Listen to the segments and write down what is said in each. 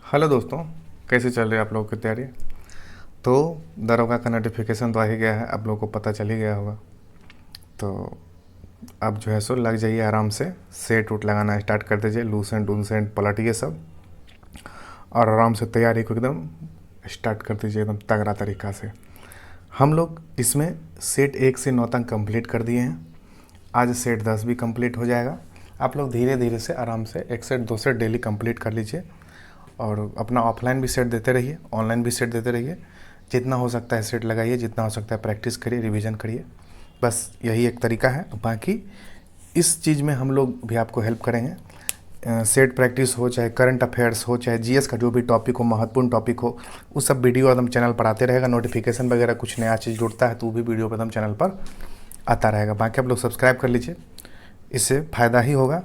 Hello दोस्तों, कैसे चल रही है आप लोगों की तैयारी। तो दरोगा का नोटिफिकेशन तो आ ही गया है, आप लोगों को पता चल ही गया होगा। तो अब जो है सो लग जाइए आराम से, सेट उट लगाना स्टार्ट कर दीजिए, लूसेंट उनसेंट पलटिए सब, और आराम से तैयारी को एकदम स्टार्ट कर दीजिए एकदम तगड़ा तरीक़ा से। हम लोग इसमें सेट 1 से 9 तक कंप्लीट कर दिए हैं। आज सेट 10 भी कंप्लीट हो जाएगा। आप लोग धीरे धीरे से आराम से 1 सेट 2 सेट डेली कंप्लीट कर लीजिए, और अपना ऑफलाइन भी सेट देते रहिए, ऑनलाइन भी सेट देते रहिए। जितना हो सकता है सेट लगाइए, जितना हो सकता है प्रैक्टिस करिए, रिवीजन करिए। बस यही एक तरीका है। बाकी इस चीज़ में हम लोग भी आपको हेल्प करेंगे। सेट प्रैक्टिस हो, चाहे करंट अफेयर्स हो, चाहे जीएस का जो भी टॉपिक हो, महत्वपूर्ण टॉपिक हो, वो सब वीडियो एकदम चैनल पर आते रहेगा। नोटिफिकेशन वगैरह कुछ नया चीज़ जुड़ता है तो वो भी वीडियो एकदम चैनल पर आता रहेगा। बाकी आप लोग सब्सक्राइब कर लीजिए, इससे फ़ायदा ही होगा,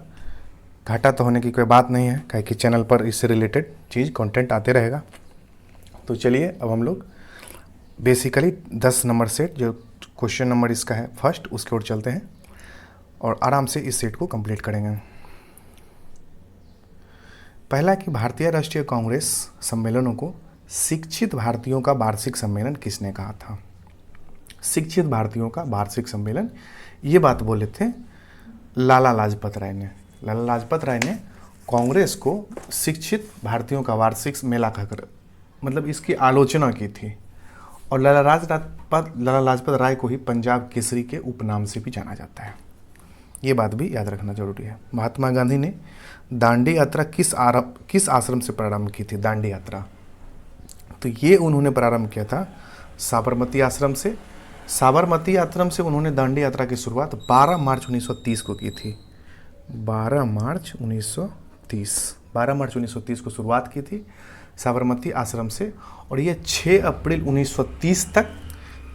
घाटा तो होने की कोई बात नहीं है, काहे कि चैनल पर इससे रिलेटेड चीज़ कंटेंट आते रहेगा। तो चलिए अब हम लोग बेसिकली 10 नंबर सेट, जो क्वेश्चन नंबर इसका है फर्स्ट, उसकी ओर चलते हैं और आराम से इस सेट को कंप्लीट करेंगे। पहला कि भारतीय राष्ट्रीय कांग्रेस सम्मेलनों को शिक्षित भारतीयों का वार्षिक सम्मेलन किसने कहा था। शिक्षित भारतीयों का वार्षिक सम्मेलन, ये बात बोले थे लाला लाजपत राय ने। लाला लाजपत राय ने कांग्रेस को शिक्षित भारतीयों का वार्षिक मेला कहकर, मतलब इसकी आलोचना की थी। और लाला लाजपत राय को ही पंजाब केसरी के उपनाम से भी जाना जाता है, ये बात भी याद रखना जरूरी है। महात्मा गांधी ने दांडी यात्रा किस आश्रम से प्रारंभ की थी। दांडी यात्रा तो ये उन्होंने प्रारंभ किया था साबरमती आश्रम से। साबरमती आश्रम से उन्होंने दांडी यात्रा की शुरुआत 12 मार्च 1930 को की थी। 12 मार्च 1930 को शुरुआत की थी साबरमती आश्रम से, और ये 6 अप्रैल 1930 तक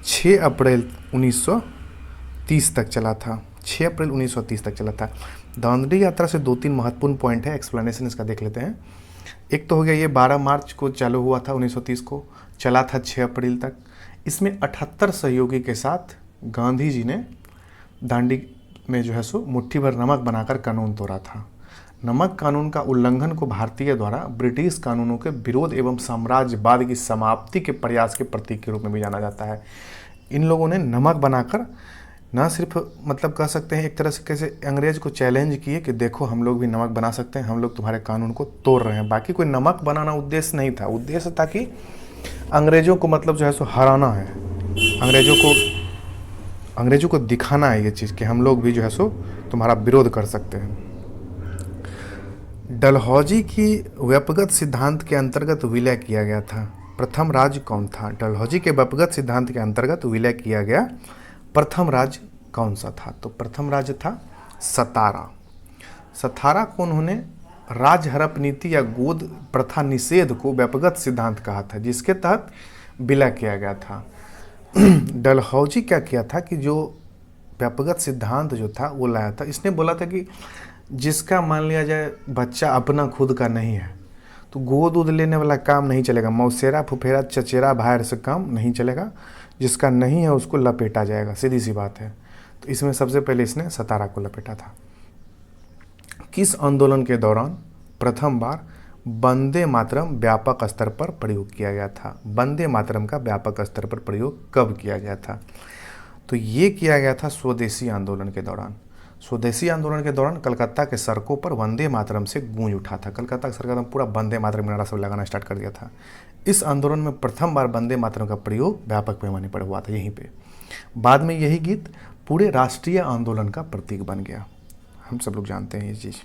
6 अप्रैल 1930 तक चला था। 6 अप्रैल 1930 तक चला था। दांडी यात्रा से 2-3 महत्वपूर्ण पॉइंट है, एक्सप्लेनेशन इसका देख लेते हैं। एक तो हो गया, ये 12 मार्च को चालू हुआ था 1930 को, चला था 6 अप्रैल तक। इसमें 78 सहयोगी के साथ गांधी जी ने दांडी में जो है सो मुट्ठी भर नमक बनाकर कानून तोड़ा था। नमक कानून का उल्लंघन को भारतीय द्वारा ब्रिटिश कानूनों के विरोध एवं साम्राज्यवाद की समाप्ति के प्रयास के प्रतीक के रूप में भी जाना जाता है। इन लोगों ने नमक बनाकर ना सिर्फ, मतलब कह सकते हैं एक तरह से कैसे अंग्रेज को चैलेंज किए कि देखो हम लोग भी नमक बना सकते हैं, हम लोग तुम्हारे कानून को तोड़ रहे हैं। बाकी कोई नमक बनाना उद्देश्य नहीं था, उद्देश्य था कि अंग्रेजों को मतलब जो है सो हराना है, अंग्रेजों को दिखाना है ये चीज़ कि हम लोग भी जो है सो तुम्हारा विरोध कर सकते हैं। डलहौजी की व्यपगत सिद्धांत के अंतर्गत विलय किया गया था। प्रथम राज्य कौन था। डलहौजी के व्यपगत सिद्धांत के अंतर्गत विलय किया गया प्रथम राज्य कौन सा था। तो प्रथम राज्य था सतारा। सतारा को उन्होंने राज हड़प नीति या गोद प्रथा निषेध को व्यपगत सिद्धांत कहा था, जिसके तहत विलय किया गया था। डलहौजी क्या किया था कि जो व्यपगत सिद्धांत जो था वो लाया था। इसने बोला था कि जिसका मान लिया जाए बच्चा अपना खुद का नहीं है तो गोद दूध लेने वाला काम नहीं चलेगा, मौसेरा फुफेरा चचेरा भाई से काम नहीं चलेगा, जिसका नहीं है उसको लपेटा जाएगा, सीधी सी बात है। तो इसमें सबसे पहले इसने सतारा को लपेटा था। किस आंदोलन के दौरान प्रथम बार वंदे मातरम व्यापक स्तर पर प्रयोग किया गया था। वंदे मातरम का व्यापक स्तर पर प्रयोग कब किया गया था। तो ये किया गया था स्वदेशी आंदोलन के दौरान। स्वदेशी आंदोलन के दौरान कलकत्ता के सड़कों पर वंदे मातरम से गूंज उठा था। कलकत्ता की सरकार ने पूरा वंदे मातरम नारा सब लगाना स्टार्ट कर दिया था। इस आंदोलन में प्रथम बार वंदे मातरम का प्रयोग व्यापक पैमाने पर हुआ था यहीं पे। बाद में यही गीत पूरे राष्ट्रीय आंदोलन का प्रतीक बन गया, हम सब लोग जानते हैं ये चीज़।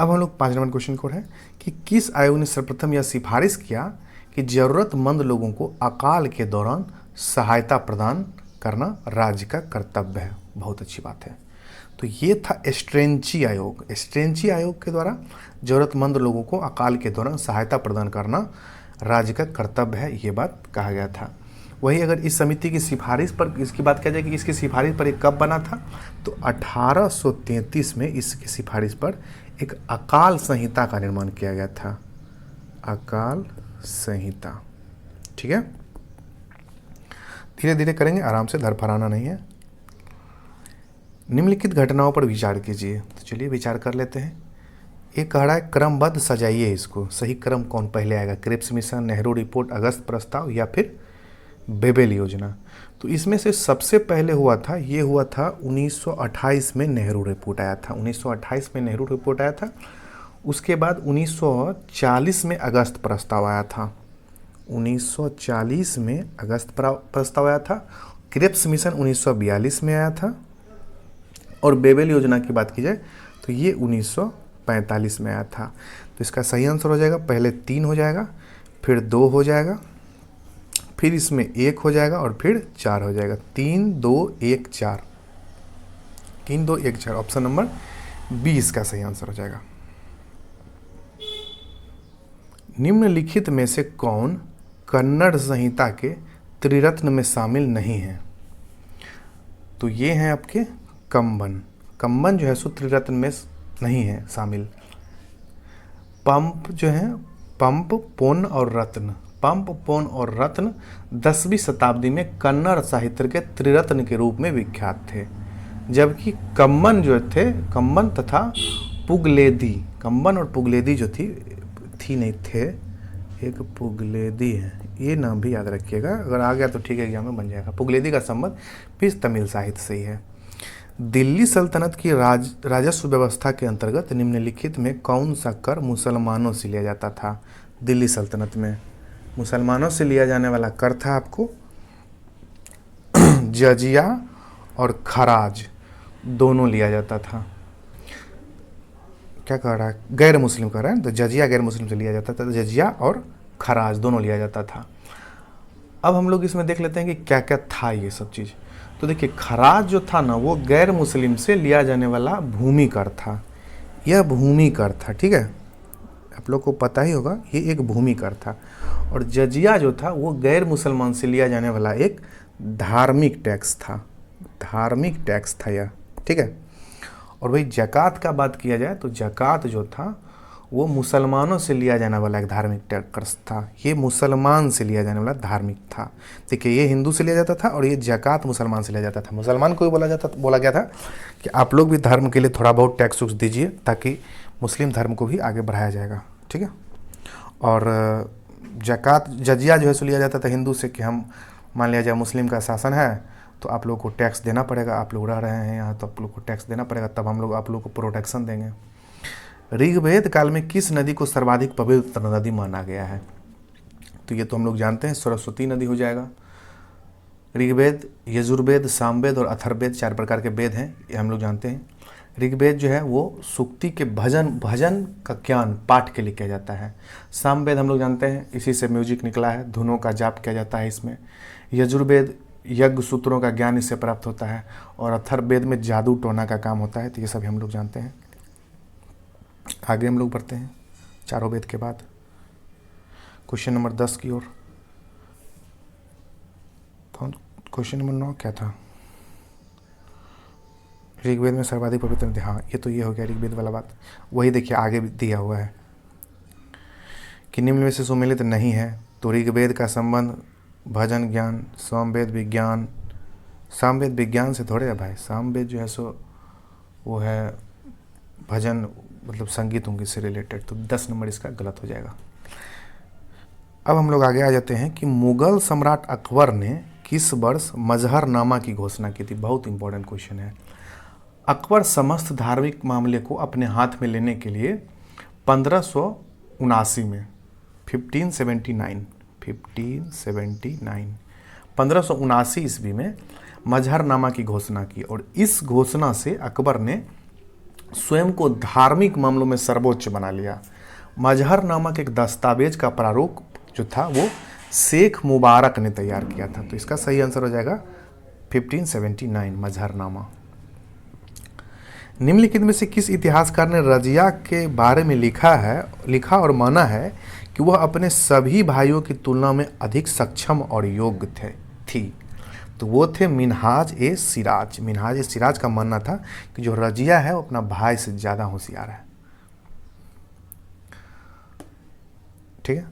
अब हम लोग 5 नंबर क्वेश्चन को है कि किस आयोग ने सर्वप्रथम यह सिफारिश किया कि जरूरतमंद लोगों को अकाल के दौरान सहायता प्रदान करना राज्य का कर्तव्य है। बहुत अच्छी बात है। तो ये था एस्ट्रेंची आयोग। एस्ट्रेंची आयोग के द्वारा जरूरतमंद लोगों को अकाल के दौरान सहायता प्रदान करना राज्य का कर्तव्य है, ये बात कहा गया था। वही अगर इस समिति की सिफारिश पर इसकी बात किया जाए कि इसकी सिफारिश पर एक कब बना था, तो 1833 में इसकी सिफारिश पर एक अकाल संहिता का निर्माण किया गया था। अकाल संहिता, ठीक है। धीरे धीरे करेंगे, आराम से, धड़फड़ाना नहीं है। निम्नलिखित घटनाओं पर विचार कीजिए। तो चलिए विचार कर लेते हैं। ये कह रहा है क्रमबद्ध सजाइए इसको, सही क्रम कौन पहले आएगा, क्रिप्स मिशन, नेहरू रिपोर्ट, अगस्त प्रस्ताव या फिर बेबेल योजना। तो इसमें से सबसे पहले हुआ था, ये हुआ था 1928 में नेहरू रिपोर्ट आया था, 1928 में नेहरू रिपोर्ट आया था। उसके बाद 1940 में अगस्त प्रस्ताव आया था, 1940 में अगस्त प्रस्ताव आया था। क्रिप्स मिशन 1942 में आया था। और बेबेल योजना की बात की जाए तो ये 1945 में आया था। तो इसका सही आंसर हो जाएगा, पहले 3 हो जाएगा, फिर 2 हो जाएगा, फिर इसमें 1 हो जाएगा और फिर 4 हो जाएगा। 3 2 1 4, 3 2 1 4, ऑप्शन नंबर बी इसका सही आंसर हो जाएगा। निम्नलिखित में से कौन कन्नड़ संहिता के त्रिरत्न में शामिल नहीं है? तो ये हैं आपके कंबन। कंबन जो है सो त्रिरत्न में नहीं है शामिल। पंप जो है, पंप, पोन और रत्न, पंप, पोन और रत्न 10वीं शताब्दी में कन्नड़ साहित्य के त्रिरत्न के रूप में विख्यात थे। जबकि कंबन जो थे, कंबन तथा पुगलेदी, कंबन और पुगलेदी जो थी नहीं थे, एक पुगलेदी है, ये नाम भी याद रखिएगा, अगर आ गया तो ठीक है, एग्जाम में बन जाएगा। पुगलेदी का संबंध भी तमिल साहित्य से ही है। दिल्ली सल्तनत की राजस्व व्यवस्था के अंतर्गत निम्नलिखित में कौन सा कर मुसलमानों से लिया जाता था? दिल्ली सल्तनत में मुसलमानों से लिया जाने वाला कर था आपको जजिया और खराज, दोनों लिया जाता था। क्या कह रहा है, गैर मुस्लिम कह रहा है, तो जजिया गैर मुस्लिम से लिया जाता था, तो जजिया और खराज दोनों लिया जाता था। अब हम लोग इसमें देख लेते हैं कि क्या क्या था ये सब चीज़। तो देखिए, खराज जो था ना, वो गैर मुस्लिम से लिया जाने वाला भूमि कर था, यह भूमि कर था, ठीक है, आप लोग को पता ही होगा, ये एक भूमि कर था। और जजिया जो था वो गैर मुसलमान से लिया जाने वाला एक धार्मिक टैक्स था, धार्मिक टैक्स था यह, ठीक है। और वही जकात का बात किया जाए तो जकात जो था वो मुसलमानों से लिया जाने वाला एक धार्मिक टैक्स था, ये मुसलमान से लिया जाने वाला धार्मिक था। देखिए, ये हिंदू से लिया जाता था और ये जकात मुसलमान से लिया जाता था। मुसलमान को भी बोला गया था कि आप लोग भी धर्म के लिए थोड़ा बहुत टैक्स वैक्स दीजिए, ताकि मुस्लिम धर्म को भी आगे बढ़ाया जाएगा, ठीक है। और जकात, जजिया जो है सो लिया जाता था हिंदू से, कि हम मान लिया जाए मुस्लिम का शासन है तो आप लोग को टैक्स देना पड़ेगा, आप लोग रह रहे हैं यहाँ तो आप लोग को टैक्स देना पड़ेगा, तब हम लोग आप लोग को प्रोटेक्शन देंगे। ऋग्वेद काल में किस नदी को सर्वाधिक पवित्र नदी माना गया है? तो ये तो हम लोग जानते हैं, सरस्वती नदी हो जाएगा। ऋग्वेद, यजुर्वेद, सामवेद और अथर्ववेद 4 प्रकार के वेद हैं, ये हम लोग जानते हैं। ऋग्वेद जो है वो सूक्ति के भजन का ज्ञान पाठ के लिए किया जाता है। सामवेद हम लोग जानते हैं, इसी से म्यूजिक निकला है, धुनों का जाप किया जाता है इसमें। यजुर्वेद यज्ञ सूत्रों का ज्ञान इससे प्राप्त होता है। और अथर्ववेद में जादू टोना का काम होता है। तो ये सभी हम लोग जानते हैं। आगे हम लोग बढ़ते हैं चारों वेद के बाद क्वेश्चन नंबर 10 की ओर। क्वेश्चन नंबर 9 क्या था? ऋग्वेद में सर्वाधिक पवित्र नदी, हाँ ये तो ये हो गया ऋग्वेद वाला बात। वही देखिए आगे भी दिया हुआ है कि निम्न में से सुमेलित नहीं है। तो ऋग्वेद का संबंध भजन ज्ञान, सामवेद विज्ञान, सामवेद विज्ञान से थोड़े है भाई। सामवेद जो है सो वो है भजन, मतलब संगीत उंगीत से रिलेटेड। तो 10 नंबर इसका गलत हो जाएगा। अब हम लोग आगे आ जाते हैं कि मुगल सम्राट अकबर ने किस वर्ष मजहरनामा की घोषणा की थी? बहुत इंपॉर्टेंट क्वेश्चन है। अकबर समस्त धार्मिक मामले को अपने हाथ में लेने के लिए 1579 में 1579 ईस्वी में मजहरनामा की घोषणा की। और इस घोषणा से अकबर ने स्वयं को धार्मिक मामलों में सर्वोच्च बना लिया। मजहरनामा के एक दस्तावेज का प्रारूप जो था वो शेख मुबारक ने तैयार किया था। तो इसका सही आंसर हो जाएगा 1579 मजहरनामा। निम्नलिखित में से किस इतिहासकार ने रजिया के बारे में लिखा और माना है कि वह अपने सभी भाइयों की तुलना में अधिक सक्षम और योग्य थी? तो वो थे मिन्हाज ए सिराज। मिन्हाज ए सिराज का मानना था कि जो रजिया है वो अपना भाई से ज़्यादा होशियार है, ठीक है।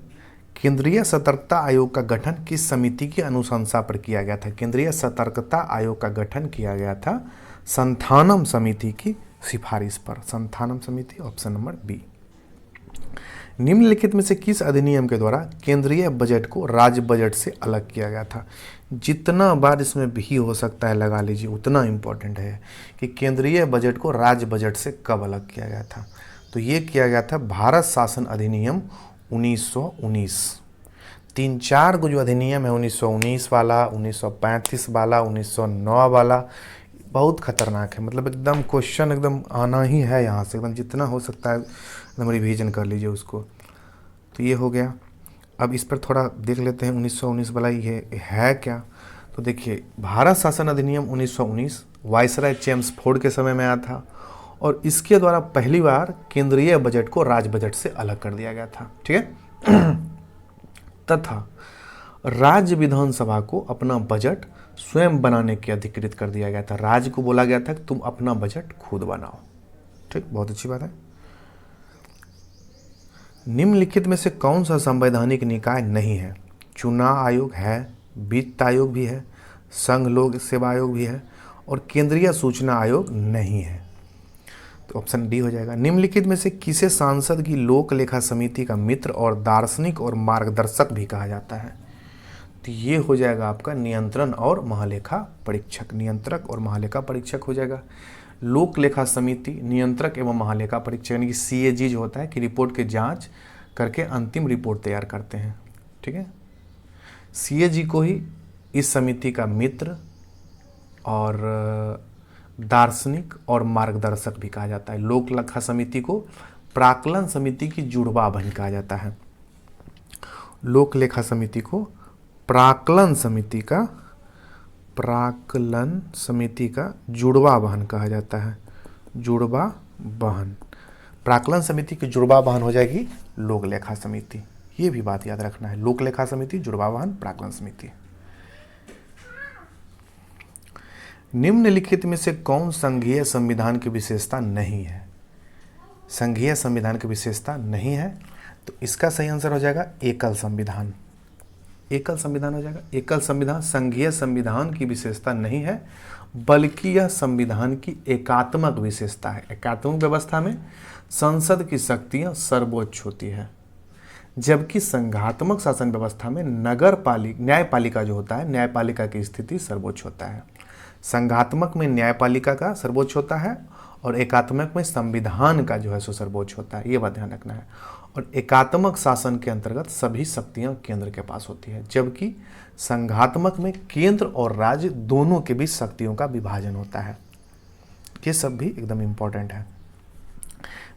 केंद्रीय सतर्कता आयोग का गठन किस समिति की अनुशंसा पर किया गया था? केंद्रीय सतर्कता आयोग का गठन किया गया था संथानम समिति की सिफारिश पर। संथानम समिति, ऑप्शन नंबर बी। निम्नलिखित में से किस अधिनियम के द्वारा केंद्रीय बजट को राज्य बजट से अलग किया गया था? जितना बार इसमें भी हो सकता है लगा लीजिए, उतना इम्पोर्टेंट है कि केंद्रीय बजट को राज्य बजट से कब अलग किया गया था। तो ये किया गया था भारत शासन अधिनियम 1919। 3-4 जो अधिनियम है, 1919 वाला, 1935 वाला, 1909 वाला, बहुत खतरनाक है। मतलब एकदम क्वेश्चन एकदम आना ही है यहाँ से, एकदम जितना हो सकता है एकदम रिवीजन कर लीजिए उसको। तो ये हो गया। अब इस पर थोड़ा देख लेते हैं 1919 वाला ये है क्या। तो देखिए, भारत शासन अधिनियम 1919 वायसराय चेम्सफोर्ड के समय में आया था और इसके द्वारा पहली बार केंद्रीय बजट को राज्य बजट से अलग कर दिया गया था। ठीक है। तथा राज्य विधानसभा को अपना बजट स्वयं बनाने के अधिकृत कर दिया गया था। राज्य को बोला गया था कि तुम अपना बजट खुद बनाओ। ठीक, बहुत अच्छी बात है। निम्नलिखित में से कौन सा संवैधानिक निकाय नहीं है? चुनाव आयोग है, वित्त आयोग भी है, संघ लोक सेवा आयोग भी है और केंद्रीय सूचना आयोग नहीं है। तो ऑप्शन डी हो जाएगा। निम्नलिखित में से किसे सांसद की लोक लेखा समिति का मित्र और दार्शनिक और मार्गदर्शक भी कहा जाता है? तो ये हो जाएगा आपका नियंत्रण और महालेखा परीक्षक। नियंत्रक और महालेखा परीक्षक हो जाएगा। लोक लेखा समिति नियंत्रक एवं महालेखा परीक्षक यानी कि CAG जो होता है कि रिपोर्ट के जांच करके अंतिम रिपोर्ट तैयार करते हैं। ठीक है। CAG को ही इस समिति का मित्र और दार्शनिक और मार्गदर्शक भी कहा जाता है। लोक लेखा समिति को प्राक्कलन समिति की जुड़वा बहन कहा जाता है। लोक लेखा समिति को प्राक्कलन समिति का जुड़वा बहन कहा जाता है। जुड़वा बहन, प्राक्कलन समिति की जुड़वा बहन हो जाएगी लोक लेखा समिति। ये भी बात याद रखना है, लोक लेखा समिति, जुड़वा बहन, प्राक्कलन समिति। निम्नलिखित में से कौन संघीय संविधान की विशेषता नहीं है? संघीय संविधान की विशेषता नहीं है तो इसका सही आंसर हो जाएगा एकल संविधान। एकल संविधान हो जाएगा। एकल संविधान संघीय संविधान की विशेषता नहीं है, बल्कि यह संविधान की एकात्मक विशेषता है। एकात्मक व्यवस्था में संसद की शक्तियां सर्वोच्च होती है, जबकि संघात्मक शासन व्यवस्था में न्यायपालिका जो होता है, न्यायपालिका की स्थिति सर्वोच्च होता है। संघात्मक में न्यायपालिका का सर्वोच्च होता है और एकात्मक में संविधान का जो है सो सर्वोच्च होता है। ये बात ध्यान रखना है। और एकात्मक शासन के अंतर्गत सभी शक्तियां केंद्र के पास होती है, जबकि संघात्मक में केंद्र और राज्य दोनों के बीच शक्तियों का विभाजन होता है। ये सब भी एकदम इम्पोर्टेंट है।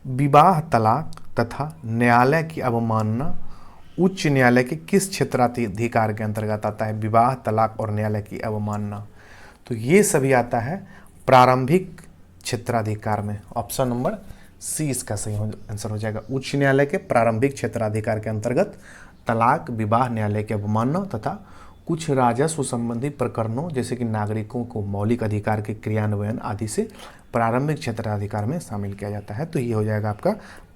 विवाह, तलाक तथा न्यायालय की अवमानना उच्च न्यायालय के किस क्षेत्राधिकार के अंतर्गत आता है? विवाह, तलाक और न्यायालय की अवमानना, तो ये सभी आता है प्रारंभिक क्षेत्राधिकार में। ऑप्शन नंबर सी इसका सही आंसर हो जाएगा। उच्च न्यायालय के प्रारंभिक क्षेत्राधिकार के अंतर्गत तलाक, विवाह, न्यायालय की अवमानना तथा कुछ राजस्व संबंधी प्रकरणों जैसे कि नागरिकों को मौलिक अधिकार के क्रियान्वयन आदि से प्रारंभिक क्षेत्राधिकार में शामिल किया जाता है। तो ये हो जाएगा आपका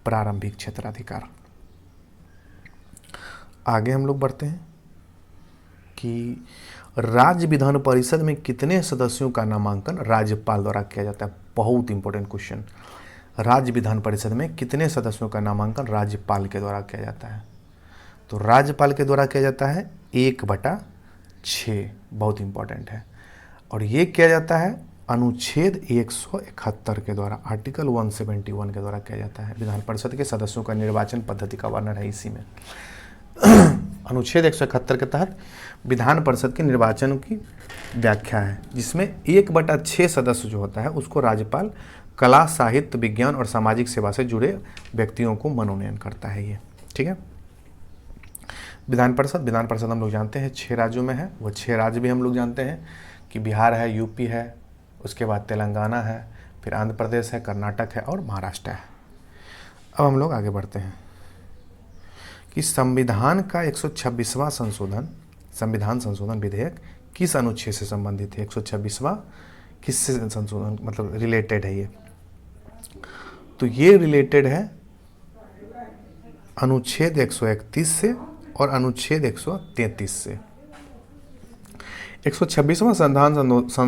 प्रारंभिक क्षेत्राधिकार। आगे हम लोग बढ़ते हैं कि राज्य विधान परिषद में कितने सदस्यों का नामांकन राज्यपाल द्वारा किया जाता है? बहुत इंपॉर्टेंट क्वेश्चन। राज्य विधान परिषद में कितने सदस्यों का नामांकन राज्यपाल के द्वारा किया जाता है? तो राज्यपाल के द्वारा किया जाता है 1/6। बहुत इंपॉर्टेंट है। और ये किया जाता है अनुच्छेद 171 के द्वारा, आर्टिकल 171 के द्वारा किया जाता है। विधान परिषद के सदस्यों का निर्वाचन पद्धति का वर्णन है इसी में। अनुच्छेद 171 के तहत विधान परिषद के निर्वाचन की व्याख्या है, जिसमें 1/6 सदस्य जो होता है उसको राज्यपाल कला, साहित्य, विज्ञान और सामाजिक सेवा से जुड़े व्यक्तियों को मनोनयन करता है ये। ठीक है। विधान परिषद हम लोग जानते हैं 6 राज्यों में है। वो 6 राज्य भी हम लोग जानते हैं कि बिहार है, यूपी है, उसके बाद तेलंगाना है, फिर आंध्र प्रदेश है, कर्नाटक है और महाराष्ट्र है। अब हम लोग आगे बढ़ते हैं कि संविधान का 126वां संविधान संशोधन विधेयक किस अनुच्छेद से संबंधित है? 126वां किससे संशोधन मतलब रिलेटेड है ये? तो ये रिलेटेड है अनुच्छेद 131 से और अनुच्छेद 133 से। 126वां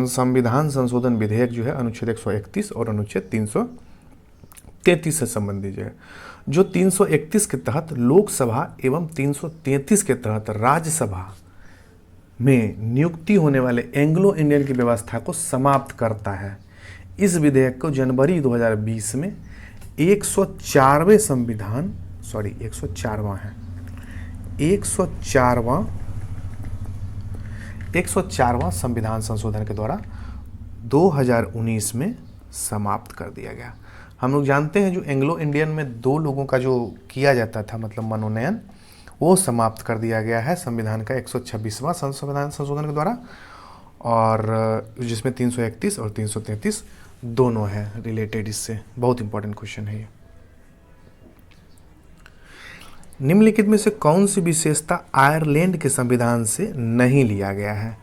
संविधान संशोधन विधेयक जो है अनुच्छेद 131 और अनुच्छेद 333 से संबंधित है। जो 331 के तहत लोकसभा एवं 333 के तहत राज्यसभा में नियुक्ति होने वाले एंग्लो इंडियन की व्यवस्था को समाप्त करता है। इस विधेयक को जनवरी 2020 में 104वें संविधान 104वां है 104वां संविधान संशोधन के द्वारा 2019 में समाप्त कर दिया गया। हम लोग जानते हैं जो एंग्लो इंडियन में 2 लोगों का जो किया जाता था मतलब मनोनयन, वो समाप्त कर दिया गया है संविधान का 126वां संविधान संशोधन के द्वारा, और जिसमें 331 और 333 दोनों है रिलेटेड इससे। बहुत इंपॉर्टेंट क्वेश्चन है ये। निम्नलिखित में से कौन सी विशेषता आयरलैंड के संविधान से नहीं लिया गया है?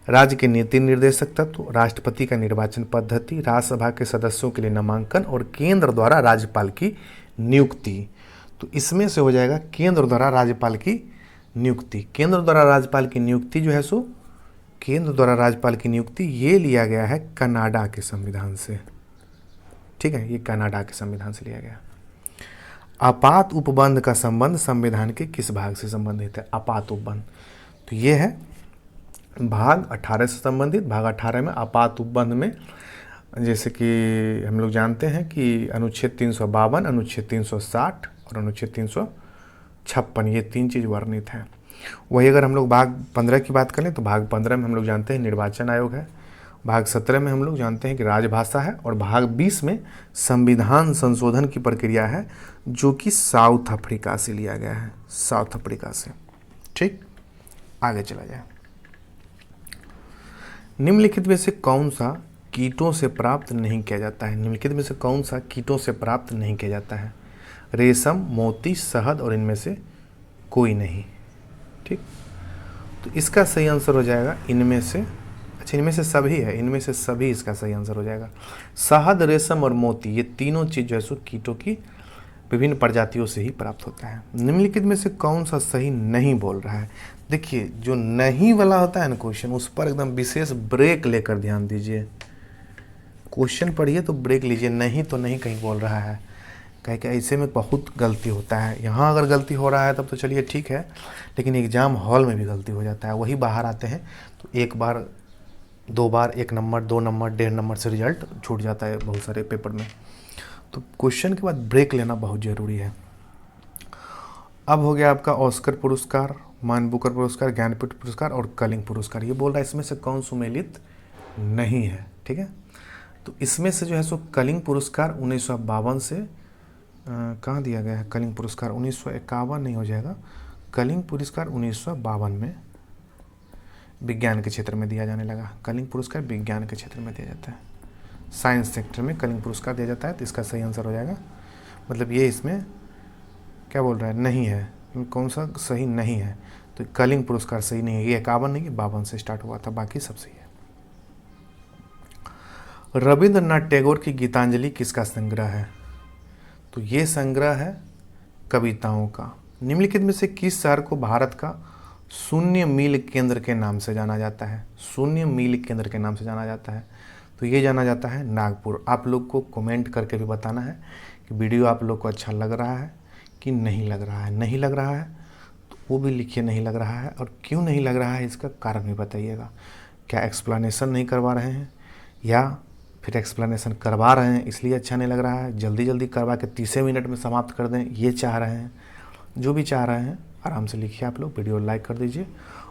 राज्य के नीति निर्देशक तत्व, राष्ट्रपति का निर्वाचन पद्धति, राज्यसभा के सदस्यों के लिए नामांकन और केंद्र द्वारा राज्यपाल की नियुक्ति। तो इसमें से हो जाएगा केंद्र द्वारा राज्यपाल की नियुक्ति। केंद्र द्वारा राज्यपाल की नियुक्ति जो है सो केंद्र द्वारा राज्यपाल की नियुक्ति ये लिया गया है कनाडा के संविधान से। ठीक है, ये कनाडा के संविधान से लिया गया। आपात उपबंध का संबंध संविधान के किस भाग से संबंधित है? आपात उपबंध तो ये है भाग 18 से संबंधित। भाग 18 में आपात उपबंध में जैसे कि हम लोग जानते हैं कि अनुच्छेद 352, अनुच्छेद 360 और अनुच्छेद 356 ये 3 चीज़ वर्णित हैं। वही अगर हम लोग भाग 15 की बात करें तो भाग 15 में हम लोग जानते हैं निर्वाचन आयोग है, भाग 17 में हम लोग जानते हैं कि राजभाषा है, और भाग 20 में संविधान संशोधन की प्रक्रिया है जो कि साउथ अफ्रीका से लिया गया है, साउथ अफ्रीका से। ठीक, आगे चला जाए। निम्नलिखित में से कौन सा कीटों से प्राप्त नहीं किया जाता है? निम्नलिखित में से कौन सा कीटों से प्राप्त नहीं किया जाता है? रेशम, मोती, शहद और इनमें से कोई नहीं। ठीक, तो इसका सही आंसर हो जाएगा इनमें से, अच्छा इनमें से सभी है, इनमें से सभी इसका सही आंसर हो जाएगा। शहद, रेशम और मोती ये तीनों चीज जो है सो कीटों की विभिन्न प्रजातियों से ही प्राप्त होता है। निम्नलिखित में से कौन सा सही नहीं बोल रहा है? देखिए जो नहीं वाला होता है ना क्वेश्चन, उस पर एकदम विशेष ब्रेक लेकर ध्यान दीजिए। क्वेश्चन पढ़िए तो ब्रेक लीजिए, नहीं तो नहीं कहीं बोल रहा है, कहीं कि ऐसे में बहुत गलती होता है। यहाँ अगर गलती हो रहा है तब तो चलिए ठीक है, लेकिन एग्ज़ाम हॉल में भी गलती हो जाता है। वही बाहर आते हैं तो एक बार 2 बार 1 नंबर 2 नंबर 1.5 नंबर से रिजल्ट छूट जाता है बहुत सारे पेपर में। तो क्वेश्चन के बाद ब्रेक लेना बहुत ज़रूरी है। अब हो गया आपका ऑस्कर पुरस्कार, मान बुकर पुरस्कार, ज्ञानपीठ पुरस्कार और कलिंग पुरस्कार। ये बोल रहा है इसमें से कौन सुमेलित नहीं है। ठीक है, तो इसमें से जो है सो कलिंग पुरस्कार 1952 से कहाँ दिया गया है? कलिंग पुरस्कार 1951 नहीं हो जाएगा, कलिंग पुरस्कार 1952 में विज्ञान के क्षेत्र में दिया जाने लगा। कलिंग पुरस्कार विज्ञान के क्षेत्र में दिया जाता है, साइंस सेक्टर में कलिंग पुरस्कार दिया जाता है। तो इसका सही आंसर हो जाएगा, मतलब ये इसमें क्या बोल रहा है? नहीं है। कौन सा सही नहीं है? तो कलिंग पुरस्कार सही नहीं है। ये 51 नहीं, 52 से स्टार्ट हुआ था, बाकी सब सही है। रविंद्रनाथ टैगोर की गीतांजलि किसका संग्रह है? तो ये संग्रह है कविताओं का। निम्नलिखित में से किस शहर को भारत का शून्य मील केंद्र के नाम से जाना जाता है? शून्य मील केंद्र के नाम से जाना जाता है, तो ये जाना जाता है नागपुर। आप लोग को कमेंट करके भी बताना है कि वीडियो आप लोग को अच्छा लग रहा है कि नहीं लग रहा है। नहीं लग रहा है तो वो भी लिखिए नहीं लग रहा है, और क्यों नहीं लग रहा है इसका कारण भी बताइएगा। क्या एक्सप्लेनेशन नहीं करवा रहे हैं, या फिर एक्सप्लेनेशन करवा रहे हैं इसलिए अच्छा नहीं लग रहा है, जल्दी जल्दी करवा के 30 मिनट में समाप्त कर दें ये चाह रहे हैं? जो भी चाह रहे हैं आराम से लिखिए। आप लोग वीडियो लाइक कर दीजिए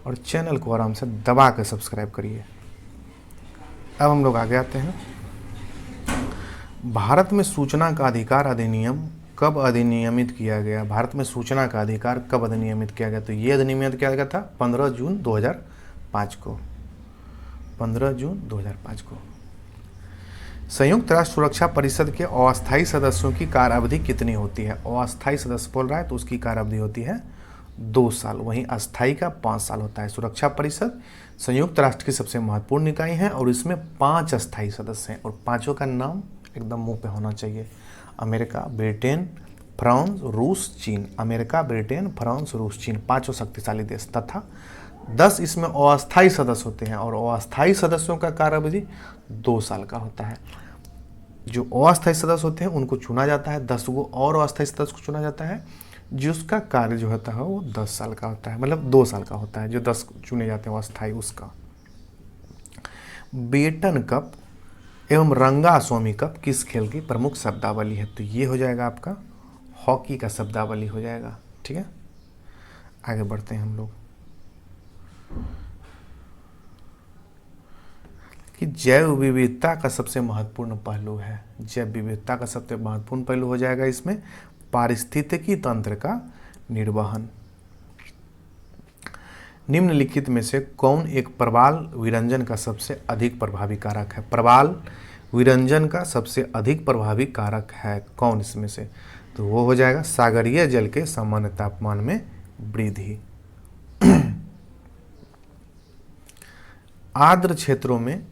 और चैनल को आराम से दबा कर सब्सक्राइब करिए। अब हम लोग आगे आते हैं। भारत में सूचना का अधिकार अधिनियम कब अधिनियमित किया गया? भारत में सूचना का अधिकार कब अधिनियमित किया गया? तो ये अधिनियमित किया गया था 15 जून 2005 को, 15 जून 2005 को। संयुक्त राष्ट्र सुरक्षा परिषद के अस्थायी सदस्यों की कार्य अवधि कितनी होती है? अस्थायी सदस्य बोल रहा है तो उसकी कार्य अवधि होती है 2 साल, वहीं अस्थायी का 5 साल होता है। सुरक्षा परिषद संयुक्त राष्ट्र की सबसे महत्वपूर्ण निकाय है और इसमें 5 अस्थायी सदस्य हैं, और 5 का नाम एकदम मुंह पे होना चाहिए। अमेरिका, ब्रिटेन, फ्रांस, रूस, चीन। अमेरिका, ब्रिटेन, फ्रांस, रूस, चीन 5 शक्तिशाली देश, तथा 10 इसमें अस्थायी सदस्य होते हैं, और अस्थायी सदस्यों का कार्य अवधि 2 साल का होता है। जो अस्थायी सदस्य होते हैं उनको चुना जाता है, 10 गो और अस्थायी सदस्य को चुना जाता है, जिसका कार्य जो होता है वो 10 साल का होता है, मतलब 2 साल का होता है। जो 10 चुने जाते हैं अस्थायी उसका। बेटन कप एवं रंगास्वामी कप किस खेल की प्रमुख शब्दावली है? तो ये हो जाएगा आपका हॉकी का शब्दावली हो जाएगा। ठीक है, आगे बढ़ते हैं हम लोग कि जैव विविधता का सबसे महत्वपूर्ण पहलू है। जैव विविधता का सबसे महत्वपूर्ण पहलू हो जाएगा इसमें पारिस्थितिकी तंत्र का निर्वहन। निम्नलिखित में से कौन एक प्रवाल विरंजन का सबसे अधिक प्रभावी कारक है? प्रवाल विरंजन का सबसे अधिक प्रभावी कारक है कौन इसमें से? तो वो हो जाएगा सागरीय जल के सामान्य तापमान में वृद्धि। आर्द्र क्षेत्रों में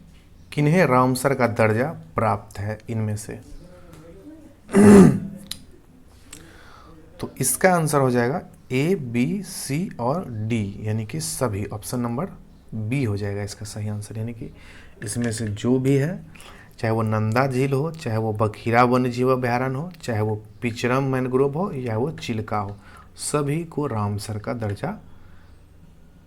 किन्हें रामसर का दर्जा प्राप्त है इनमें से? तो इसका आंसर हो जाएगा ए, बी, सी और डी, यानी कि सभी। ऑप्शन नंबर बी हो जाएगा इसका सही आंसर, यानी कि इसमें से जो भी है, चाहे वो नंदा झील हो, चाहे वो बखीरा वन्यजीव अभयारण्य हो, चाहे वो पिचरम मैनग्रोव हो, या वो चिल्का हो, सभी को रामसर का दर्जा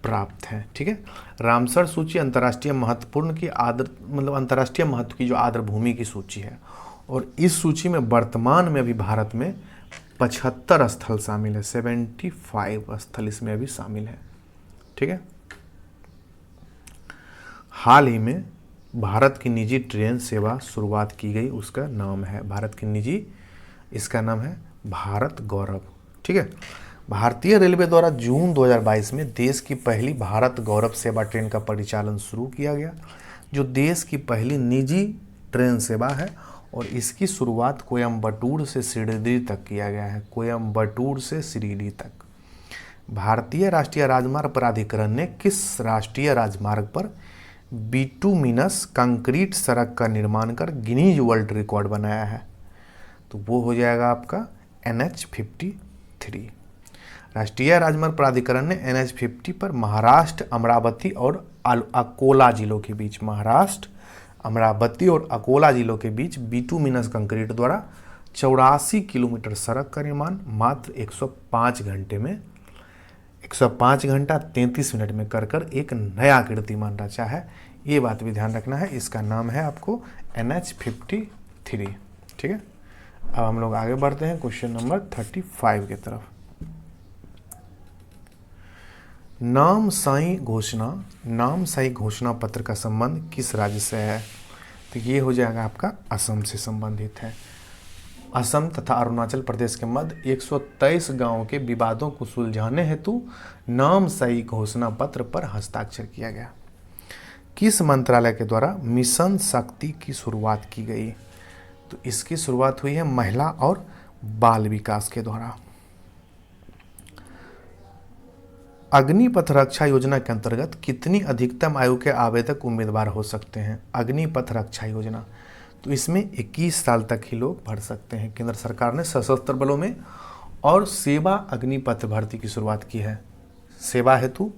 प्राप्त है। ठीक है, रामसर सूची अंतर्राष्ट्रीय महत्वपूर्ण की मतलब अंतर्राष्ट्रीय महत्व की जो आर्द्र भूमि की सूची है, और इस सूची में वर्तमान में अभी भारत में 75 स्थल शामिल है, 75 स्थल इसमें अभी शामिल है। ठीक है, हाल ही में भारत की निजी ट्रेन सेवा शुरुआत की गई, उसका नाम है भारत की निजी, इसका नाम है भारत गौरव। ठीक है, भारतीय रेलवे द्वारा जून 2022 में देश की पहली भारत गौरव सेवा ट्रेन का परिचालन शुरू किया गया, जो देश की पहली निजी ट्रेन सेवा है, और इसकी शुरुआत कोयम्बटूर से शिरडी तक किया गया है। कोयम्बटूर से शिरडी तक। भारतीय राष्ट्रीय राजमार्ग प्राधिकरण ने किस राष्ट्रीय राजमार्ग पर बिटुमिनस कंक्रीट सड़क का निर्माण कर गिनीज वर्ल्ड रिकॉर्ड बनाया है? तो वो हो जाएगा आपका NH-53। राष्ट्रीय राजमार्ग प्राधिकरण ने NH-50 पर महाराष्ट्र, अमरावती और अकोला जिलों के बीच, महाराष्ट्र, अमरावती और अकोला जिलों के बीच बिटुमिनस कंक्रीट द्वारा 84 किलोमीटर सड़क का निर्माण मात्र 105 घंटे में 105 घंटा 33 मिनट में कर एक नया कीर्तिमान रचा है। ये बात भी ध्यान रखना है। इसका नाम है आपको NH-53। ठीक है, अब हम लोग आगे बढ़ते हैं क्वेश्चन नंबर 35 की तरफ। नामसाई घोषणा पत्र का संबंध किस राज्य से है? तो ये हो जाएगा आपका असम से संबंधित है। असम तथा अरुणाचल प्रदेश के मध्य 123 गांवों के विवादों को सुलझाने हेतु नामसाई घोषणा पत्र पर हस्ताक्षर किया गया। किस मंत्रालय के द्वारा मिशन शक्ति की शुरुआत की गई? तो इसकी शुरुआत हुई है महिला और बाल विकास के द्वारा। अग्निपथ रक्षा योजना के अंतर्गत कितनी अधिकतम आयु के आवेदक उम्मीदवार हो सकते हैं? अग्निपथ रक्षा योजना, तो इसमें 21 साल तक ही लोग भर सकते हैं। केंद्र सरकार ने सशस्त्र बलों में और सेवा अग्निपथ भर्ती की शुरुआत की है। सेवा हेतु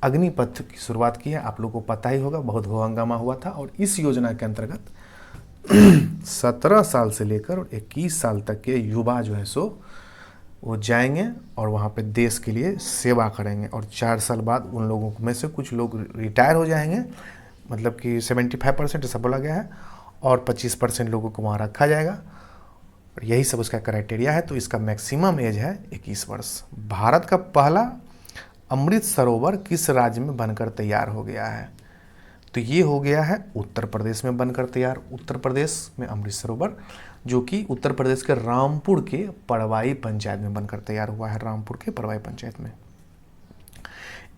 अग्निपथ की शुरुआत की है, आप लोगों को पता ही होगा, बहुत हो हंगामा हुआ था। और इस योजना के अंतर्गत 17 साल से लेकर 21 साल तक के युवा जो है सो वो जाएंगे और वहाँ पे देश के लिए सेवा करेंगे, और 4 साल बाद उन लोगों में से कुछ लोग रिटायर हो जाएंगे, मतलब कि 75% ऐसा बोला गया है, और 25% लोगों को वहाँ रखा जाएगा, और यही सब उसका क्राइटेरिया है। तो इसका मैक्सिमम एज है 21 वर्ष। भारत का पहला अमृत सरोवर किस राज्य में बनकर तैयार हो गया है? तो ये हो गया है उत्तर प्रदेश में बनकर तैयार। उत्तर प्रदेश में अमृत सरोवर, जो कि उत्तर प्रदेश के रामपुर के पड़वाई पंचायत में बनकर तैयार हुआ है। रामपुर के पड़वाई पंचायत में।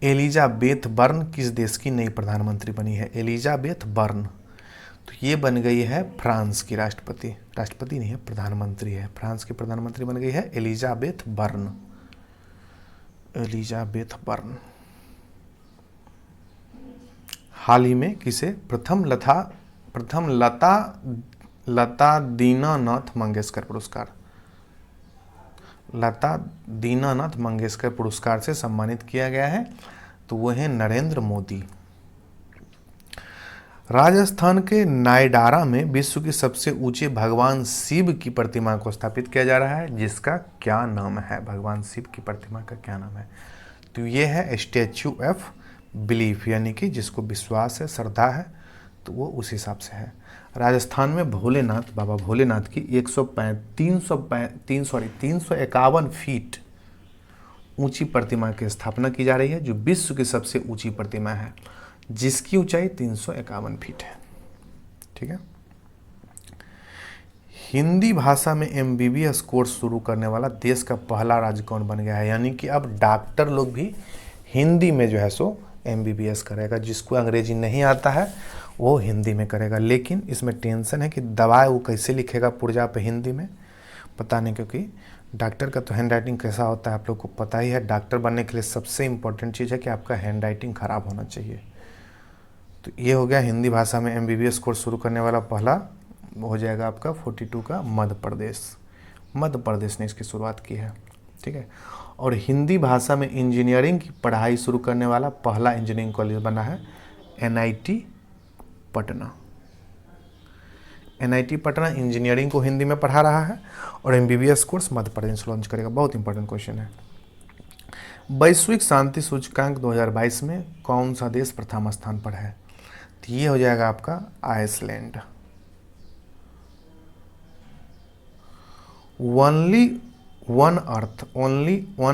एलिजाबेथ बर्न किस देश की नई प्रधानमंत्री बनी है? एलिजाबेथ बर्न, तो ये बन गई है फ्रांस की राष्ट्रपति। राष्ट्रपति नहीं है, प्रधानमंत्री है। फ्रांस की प्रधानमंत्री बन गई है एलिजाबेथ बर्न। एलिजाबेथ बर्न हाल ही में किसे प्रथम लता दीनानाथ मंगेशकर पुरस्कार, लता दीनानाथ मंगेशकर पुरस्कार से सम्मानित किया गया है? तो वो है नरेंद्र मोदी। राजस्थान के नायडारा में विश्व की सबसे ऊंचे भगवान शिव की प्रतिमा को स्थापित किया जा रहा है, जिसका क्या नाम है? भगवान शिव की प्रतिमा का क्या नाम है? तो ये है स्टैच्यू ऑफ बिलीफ, यानी कि जिसको विश्वास है, श्रद्धा है, तो वो उस हिसाब से है। राजस्थान में भोलेनाथ, बाबा भोलेनाथ की 351 फीट ऊंची प्रतिमा की स्थापना की जा रही है, जो विश्व की सबसे ऊंची प्रतिमा है, जिसकी ऊंचाई 351 फीट है। ठीक है। हिंदी भाषा में MBBS कोर्स शुरू करने वाला देश का पहला राज्य कौन बन गया है? यानी कि अब डॉक्टर लोग भी हिंदी में जो है सो MBBS करेगा। जिसको अंग्रेजी नहीं आता है वो हिंदी में करेगा, लेकिन इसमें टेंशन है कि दवाई वो कैसे लिखेगा पुर्जा पे हिंदी में, पता नहीं, क्योंकि डॉक्टर का तो हैंड राइटिंग कैसा होता है आप लोग को पता ही है। डॉक्टर बनने के लिए सबसे इम्पोर्टेंट चीज़ है कि आपका हैंड राइटिंग ख़राब होना चाहिए। तो ये हो गया हिंदी भाषा में MBBS कोर्स शुरू करने वाला पहला, हो जाएगा आपका 42 का मध्य प्रदेश। मध्य प्रदेश ने इसकी शुरुआत की है। ठीक है। और हिंदी भाषा में इंजीनियरिंग की पढ़ाई शुरू करने वाला पहला इंजीनियरिंग कॉलेज बना है NIT Patna. NIT Patna engineering को हिंदी में पढ़ा रहा है और MBBS course Madhya Pradesh launch करेगा। बहुत इंपॉर्टेंट क्वेश्चन है। वैश्विक शांति सूचकांक 2022 में कौन सा देश प्रथम स्थान पर है? तो ये हो जाएगा आपका आइसलैंड। ओनली वन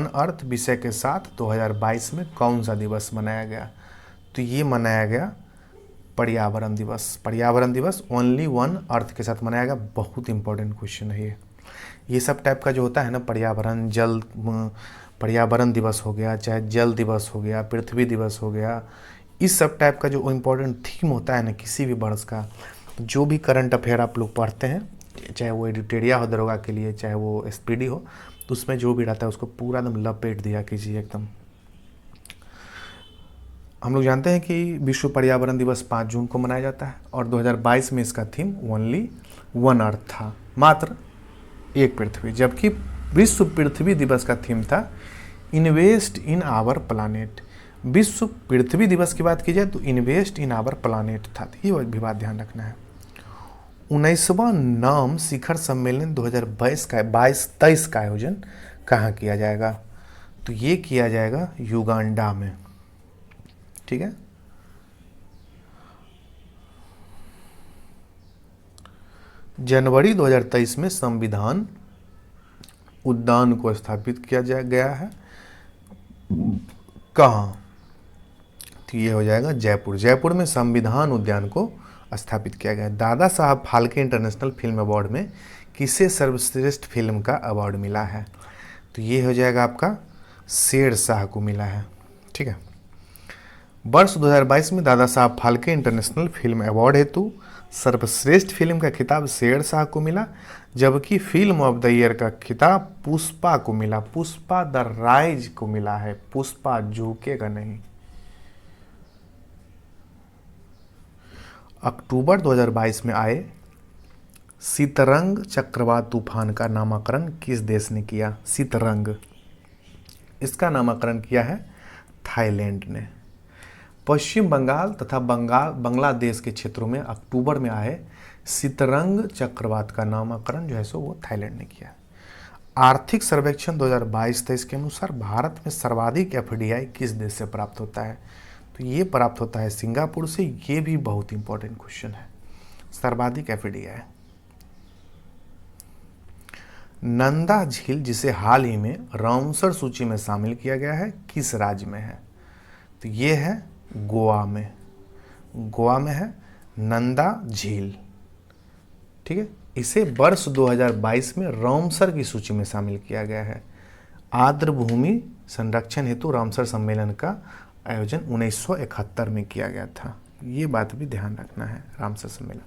अर्थ विषय के साथ 2022 में कौन सा दिवस मनाया गया? तो ये मनाया गया पर्यावरण दिवस। पर्यावरण दिवस ओनली वन अर्थ के साथ मनाया गया। बहुत इंपॉर्टेंट क्वेश्चन है ये सब टाइप का जो होता है ना, पर्यावरण दिवस हो गया, चाहे जल दिवस हो गया, पृथ्वी दिवस हो गया, इस सब टाइप का जो इम्पोर्टेंट थीम होता है ना किसी भी वर्ष का, जो भी करंट अफेयर आप लोग पढ़ते हैं, चाहे वो एडिटोरिया हो दरोगा के लिए, चाहे वो SPD हो, तो उसमें जो भी रहता है उसको पूरा एकदम लपेट दिया कीजिए एकदम। हम लोग जानते हैं कि विश्व पर्यावरण दिवस 5 जून को मनाया जाता है और 2022 में इसका थीम ओनली वन अर्थ था, मात्र एक पृथ्वी, जबकि विश्व पृथ्वी दिवस का थीम था इन्वेस्ट इन आवर प्लानेट। विश्व पृथ्वी दिवस की बात की जाए तो इन्वेस्ट इन आवर प्लानेट था। ये भी बात ध्यान रखना है। 19वां नाम शिखर सम्मेलन 2022-23 का आयोजन कहाँ किया जाएगा? तो ये किया जाएगा युगांडा में। ठीक है। जनवरी 2023 में संविधान उद्यान को स्थापित किया गया है। कहाँ? तो ये हो जाएगा जयपुर। जयपुर में संविधान उद्यान को स्थापित किया गया। Dada Saheb Phalke international film award में किसे सर्वश्रेष्ठ फिल्म का अवार्ड मिला है? तो ये हो जाएगा आपका शेरशाह को मिला है। ठीक है। वर्ष 2022 में Dada Saheb Phalke international film award हेतु सर्वश्रेष्ठ फिल्म का खिताब शेरशाह को मिला, जबकि फिल्म ऑफ द ईयर का खिताब पुष्पा को मिला। पुष्पा द राइज को मिला है। पुष्पा झुकेगा नहीं। अक्टूबर 2022 में आए सीतरंग चक्रवात तूफान का नामकरण किस देश ने किया? सीतरंग, इसका नामकरण किया है थाईलैंड ने। पश्चिम बंगाल तथा बांग्लादेश के क्षेत्रों में अक्टूबर में आए सीतरंग चक्रवात का नामकरण जो है सो वो थाईलैंड ने किया। आर्थिक सर्वेक्षण 2022-23 के अनुसार भारत में सर्वाधिक FDI किस देश से प्राप्त होता है? तो ये प्राप्त होता है सिंगापुर से। ये भी बहुत इंपॉर्टेंट क्वेश्चन है। सर्वाधिक FDI। नंदा झील, जिसे हाल ही में रामसर सूची में शामिल किया गया है, किस राज्य में है? तो ये है गोवा में। गोवा में है नंदा झील। ठीक है। इसे वर्ष 2022 में रामसर की सूची में शामिल किया गया है। आर्द्र भूमि संरक्षण हेतु रामसर सम्मेलन का आयोजन 1971 में किया गया था। ये बात भी ध्यान रखना है। रामसर सम्मेलन।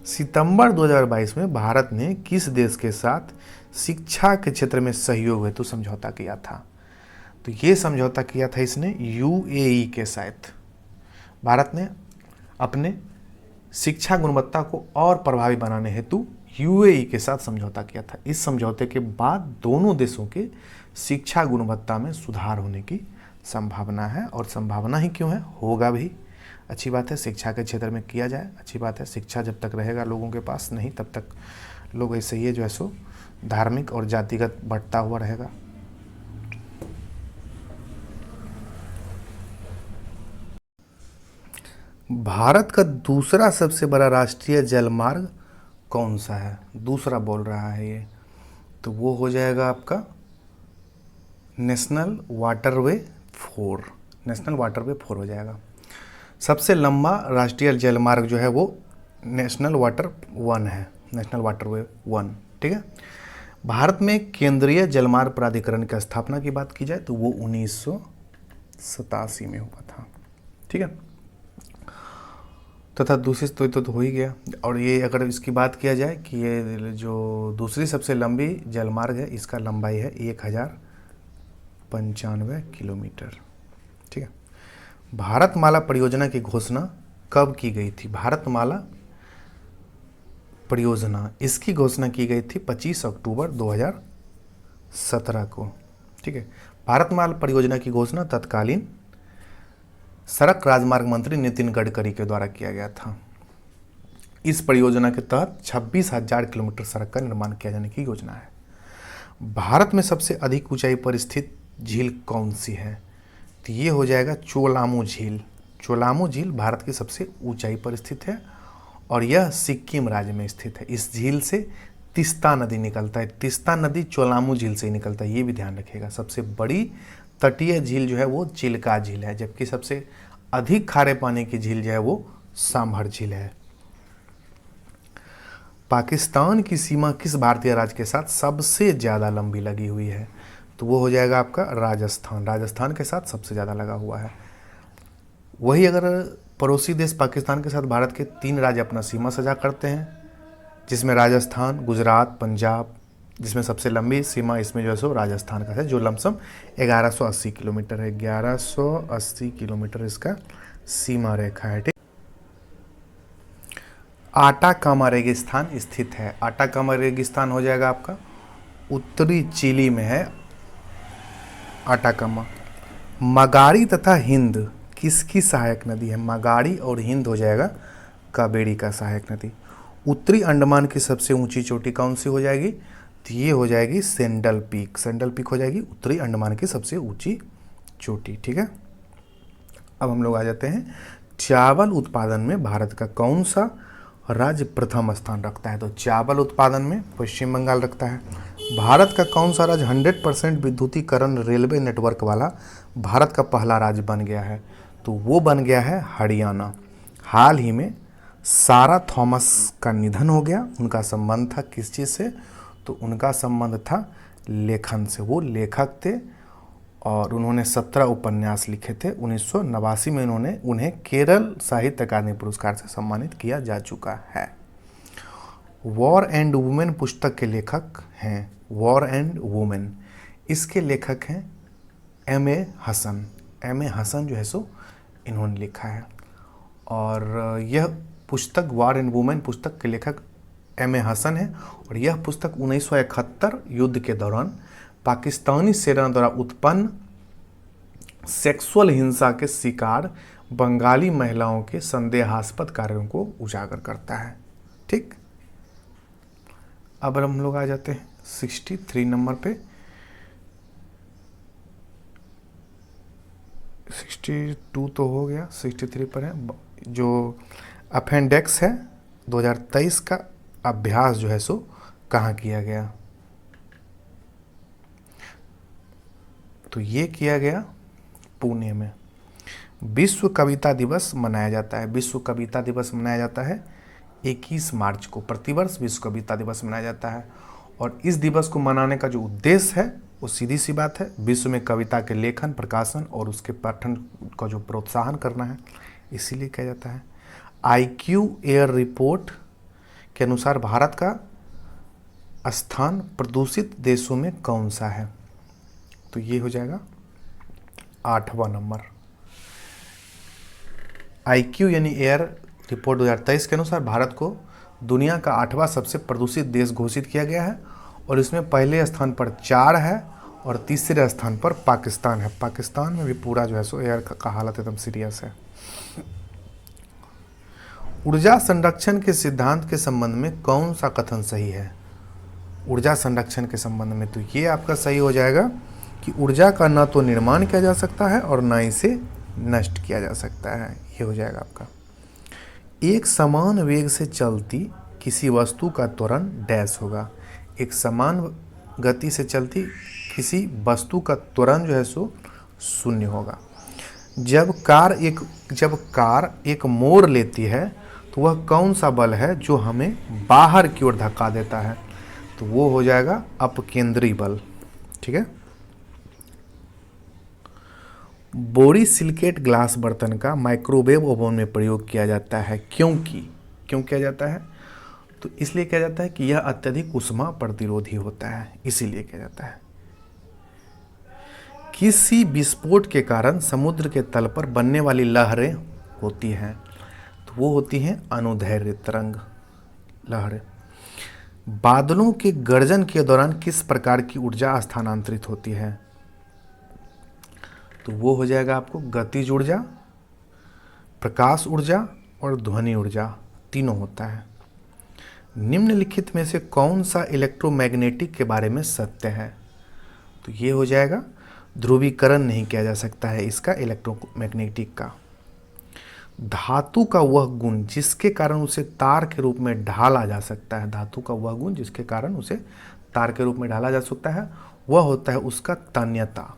सितंबर 2022 में भारत ने किस देश के साथ शिक्षा के क्षेत्र में सहयोग हेतु समझौता किया था? तो ये समझौता किया था इसने UAE के साथ। भारत ने अपने शिक्षा गुणवत्ता को और प्रभावी बनाने हेतु UAE के साथ समझौता किया था। इस समझौते के बाद दोनों देशों के शिक्षा गुणवत्ता में सुधार होने की संभावना है। और संभावना ही क्यों है, होगा भी। अच्छी बात है, शिक्षा के क्षेत्र में किया जाए, अच्छी बात है। शिक्षा जब तक रहेगा लोगों के पास, नहीं तब तक लोग ऐसे ही जो है सो धार्मिक और जातिगत बढ़ता हुआ रहेगा। भारत का दूसरा सबसे बड़ा राष्ट्रीय जलमार्ग कौन सा है? दूसरा बोल रहा है ये, तो वो हो जाएगा आपका नेशनल वाटरवे 4, नेशनल वाटरवे 4 हो जाएगा। सबसे लंबा राष्ट्रीय जलमार्ग जो है वो नेशनल वाटर 1 है, नेशनल वाटरवे 1, ठीक है। भारत में केंद्रीय जलमार्ग प्राधिकरण की स्थापना की बात की जाए तो वो 1987 में हुआ था, ठीक है। तथा दूसरी तो हो ही गया। और ये अगर इसकी बात किया जाए कि ये जो दूसरी सबसे लंबी जलमार्ग है, इसका लंबाई है 1095 किलोमीटर, ठीक है। भारतमाला परियोजना की घोषणा कब की गई थी? भारतमाला परियोजना, इसकी घोषणा की गई थी 25 अक्टूबर 2017 को, ठीक है। भारतमाला परियोजना की घोषणा तत्कालीन सड़क राजमार्ग मंत्री नितिन गडकरी के द्वारा किया गया था। इस परियोजना के तहत 26,000 किलोमीटर सड़क का निर्माण किया जाने की योजना है। भारत में सबसे अधिक ऊंचाई पर स्थित झील कौन सी है? तो ये हो जाएगा चोलामू झील। चोलामू झील भारत की सबसे ऊंचाई पर स्थित है और यह सिक्किम राज्य में स्थित है। इस झील से तीस्ता नदी निकलता है। तीस्ता नदी चोलामू झील से ही निकलता है, ये भी ध्यान रखिएगा। सबसे बड़ी तटीय झील जो है वो चिल्का झील है, जबकि सबसे अधिक खारे पानी की झील जो है वो सांभर झील है। पाकिस्तान की सीमा किस भारतीय राज्य के साथ सबसे ज़्यादा लंबी लगी हुई है? तो वो हो जाएगा आपका राजस्थान। राजस्थान के साथ सबसे ज़्यादा लगा हुआ है। वही अगर पड़ोसी देश पाकिस्तान के साथ भारत के 3 राज्य अपना सीमा साझा करते हैं, जिसमें राजस्थान, गुजरात, पंजाब, जिसमें सबसे लंबी सीमा इसमें जो है सो राजस्थान का है, जो लमसम 1180 किलोमीटर है। 1180 किलोमीटर इसका सीमा रेखा है, ठीक। आटाकामा रेगिस्तान स्थित है। आटाकामा रेगिस्तान हो जाएगा आपका उत्तरी चिली में है आटाकामा। मगाड़ी तथा हिंद किसकी सहायक नदी है? मगाड़ी और हिंद हो जाएगा कावेरी का सहायक नदी। उत्तरी अंडमान की सबसे ऊंची चोटी कौन सी हो जाएगी? तो ये हो जाएगी सेंडल पीक। सेंडल पीक हो जाएगी उत्तरी अंडमान की सबसे ऊंची चोटी, ठीक है। अब हम लोग आ जाते हैं चावल उत्पादन में भारत का कौन सा राज्य प्रथम स्थान रखता है? तो चावल उत्पादन में पश्चिम बंगाल रखता है। भारत का कौन सा राज्य 100% विद्युतीकरण रेलवे नेटवर्क वाला भारत का पहला राज्य बन गया है? तो वो बन गया है हरियाणा। हाल ही में सारा थॉमस का निधन हो गया। उनका संबंध था किस चीज़ से? तो उनका संबंध था लेखन से। वो लेखक थे और उन्होंने 17 उपन्यास लिखे थे। 1989 में उन्हें केरल साहित्य अकादमी पुरस्कार से सम्मानित किया जा चुका है। वॉर एंड वुमेन पुस्तक के लेखक हैं, वॉर एंड वुमेन, इसके लेखक हैं M.A. हसन। M.A. हसन जो है सो इन्होंने लिखा है। और यह पुस्तक वॉर एंड वुमेन पुस्तक के लेखक M.A. हसन है। और यह पुस्तक 1971 युद्ध के दौरान पाकिस्तानी सेना द्वारा उत्पन्न सेक्सुअल हिंसा के शिकार बंगाली महिलाओं के संदेहास्पद कार्यों को उजागर करता है, ठीक। अब हम लोग आ जाते हैं 63 नंबर पे। 62 तो हो गया, 63 पर है जो अपेंडिक्स है 2023 का अभ्यास जो है सो कहाँ किया गया? तो ये किया गया पुणे में। विश्व कविता दिवस मनाया जाता है। विश्व कविता दिवस मनाया जाता है 21 मार्च को। प्रतिवर्ष विश्व कविता दिवस मनाया जाता है और इस दिवस को मनाने का जो उद्देश्य है वो सीधी सी बात है, विश्व में कविता के लेखन, प्रकाशन और उसके पठन का जो प्रोत्साहन करना है, इसीलिए किया जाता है। IQ एयर रिपोर्ट के अनुसार भारत का स्थान प्रदूषित देशों में कौन सा है? तो ये हो जाएगा 8वां नंबर। IQ यानी एयर रिपोर्ट 2023 के अनुसार भारत को दुनिया का 8वां सबसे प्रदूषित देश घोषित किया गया है और इसमें पहले स्थान पर 4 है और तीसरे स्थान पर पाकिस्तान है। पाकिस्तान में भी पूरा जो है सो एयर का हालत एकदम सीरियस है। ऊर्जा संरक्षण के सिद्धांत के संबंध में कौन सा कथन सही है? ऊर्जा संरक्षण के संबंध में तो ये आपका सही हो जाएगा कि ऊर्जा का न तो निर्माण किया जा सकता है और न इसे नष्ट किया जा सकता है। ये हो जाएगा आपका। एक समान वेग से चलती किसी वस्तु का त्वरण डैश होगा। एक समान गति से चलती किसी वस्तु का त्वरण जो है सो शून्य होगा। जब कार एक मोड़ लेती है तो वह कौन सा बल है जो हमें बाहर की ओर धक्का देता है? तो वो हो जाएगा अपकेंद्री बल। ठीक है। बोरोसिलिकेट ग्लास बर्तन का माइक्रोवेव ओवन में प्रयोग किया जाता है क्यों किया जाता है? तो इसलिए किया जाता है कि यह अत्यधिक ऊष्मा प्रतिरोधी होता है, इसीलिए किया जाता है। किसी विस्फोट के कारण समुद्र के तल पर बनने वाली लहरें होती हैं, तो वो होती हैं अनुदैर्ध्य तरंग लहरें। बादलों के गर्जन के दौरान किस प्रकार की ऊर्जा स्थानांतरित होती है? तो वो हो जाएगा आपको गतिज ऊर्जा, प्रकाश ऊर्जा और ध्वनि ऊर्जा, तीनों होता है। निम्नलिखित में से कौन सा इलेक्ट्रोमैग्नेटिक के बारे में सत्य है? तो ये हो जाएगा ध्रुवीकरण नहीं किया जा सकता है इसका इलेक्ट्रोमैग्नेटिक का। धातु का वह गुण जिसके कारण उसे तार के रूप में ढाला जा सकता है, धातु का वह गुण जिसके कारण उसे तार के रूप में ढाला जा सकता है, वह होता है उसका तन्यता।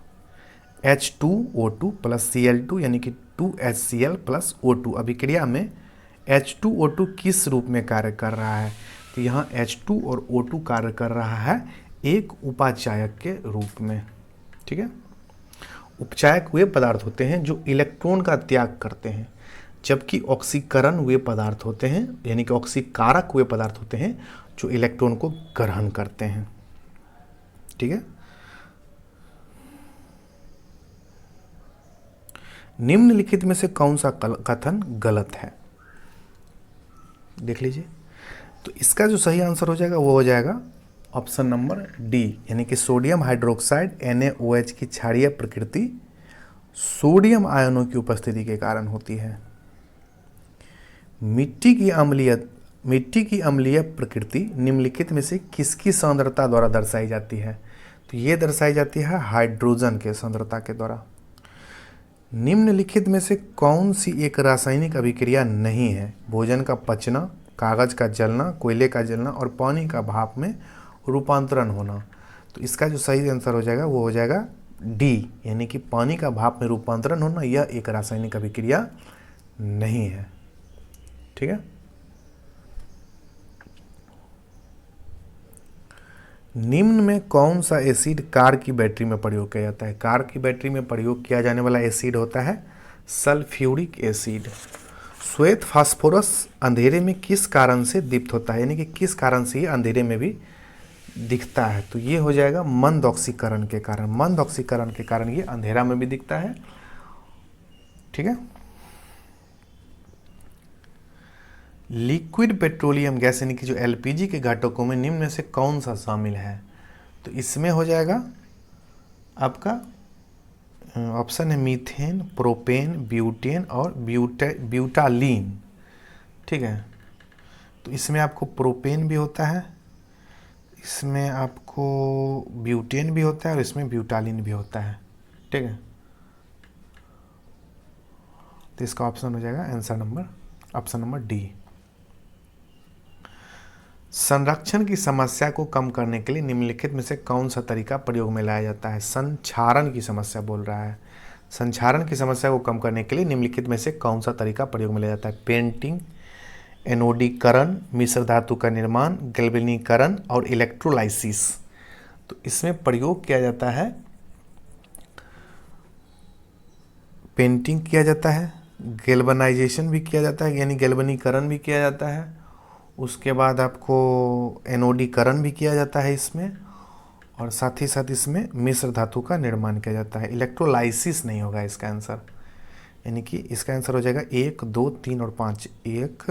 H2O2 प्लस Cl2 यानी कि 2HCl प्लस O2 अभिक्रिया में H2O2 किस रूप में कार्य कर रहा है? तो यहाँ H2 और O2 कार्य कर रहा है एक उपाचायक के रूप में। ठीक है। उपचायक वे पदार्थ होते हैं जो इलेक्ट्रॉन का त्याग करते हैं, जबकि ऑक्सीकरण वे पदार्थ होते हैं, यानी कि ऑक्सीकारक वे पदार्थ होते हैं जो इलेक्ट्रॉन को ग्रहण करते हैं। ठीक है। निम्नलिखित में से कौन सा कथन गलत है? देख लीजिए। तो इसका जो सही आंसर हो जाएगा वो हो जाएगा ऑप्शन नंबर डी, यानी कि सोडियम हाइड्रोक्साइड NaOH की क्षारीय प्रकृति सोडियम आयनों की उपस्थिति के कारण होती है। मिट्टी की अम्लीय प्रकृति निम्नलिखित में से किसकी सांद्रता द्वारा दर्शाई जाती है? तो ये दर्शाई जाती है हाइड्रोजन के सांद्रता के द्वारा। निम्नलिखित में से कौन सी एक रासायनिक अभिक्रिया नहीं है? भोजन का पचना, कागज का जलना, कोयले का जलना और पानी का भाप में रूपांतरण होना। तो इसका जो सही आंसर हो जाएगा वो हो जाएगा डी, यानी कि पानी का भाप में रूपांतरण होना, यह एक रासायनिक अभिक्रिया नहीं है। ठीक है। निम्न में कौन सा एसिड कार की बैटरी में प्रयोग किया जाता है? कार की बैटरी में प्रयोग किया जाने वाला एसिड होता है सल्फ्यूरिक एसिड। श्वेत फास्फोरस अंधेरे में किस कारण से दीप्त होता है, यानी कि किस कारण से ये अंधेरे में भी दिखता है? तो ये हो जाएगा मंद ऑक्सीकरण के कारण। मंद ऑक्सीकरण के कारण ये अंधेरा में भी दिखता है। ठीक है। लिक्विड पेट्रोलियम गैस यानी कि जो LPG के घटकों में निम्न में से कौन सा शामिल है? तो इसमें हो जाएगा आपका ऑप्शन है मीथेन, प्रोपेन, ब्यूटेन और ब्यूटालीन। ठीक है। तो इसमें आपको प्रोपेन भी होता है, इसमें आपको ब्यूटेन भी होता है और इसमें ब्यूटालीन भी होता है। ठीक है। तो इसका ऑप्शन हो जाएगा answer number option number D. संरक्षण की समस्या को कम करने के लिए निम्नलिखित में से कौन सा तरीका प्रयोग में लाया जाता है? संक्षारण की समस्या बोल रहा है। संक्षारण की समस्या को कम करने के लिए निम्नलिखित में से कौन सा तरीका प्रयोग में लाया जाता है? पेंटिंग, एनोडीकरण, मिश्र धातु का निर्माण, गैल्वेनीकरण और इलेक्ट्रोलाइसिस। तो इसमें प्रयोग किया जाता है, पेंटिंग किया जाता है, गैल्वेनाइजेशन भी किया जाता है यानी गैल्वेनीकरण भी किया जाता है, उसके बाद आपको एनोडीकरण भी किया जाता है इसमें, और साथ ही साथ इसमें मिश्र धातु का निर्माण किया जाता है। इलेक्ट्रोलाइसिस नहीं होगा इसका आंसर, यानी कि इसका आंसर हो जाएगा 1, 2, 3 और 5। 1,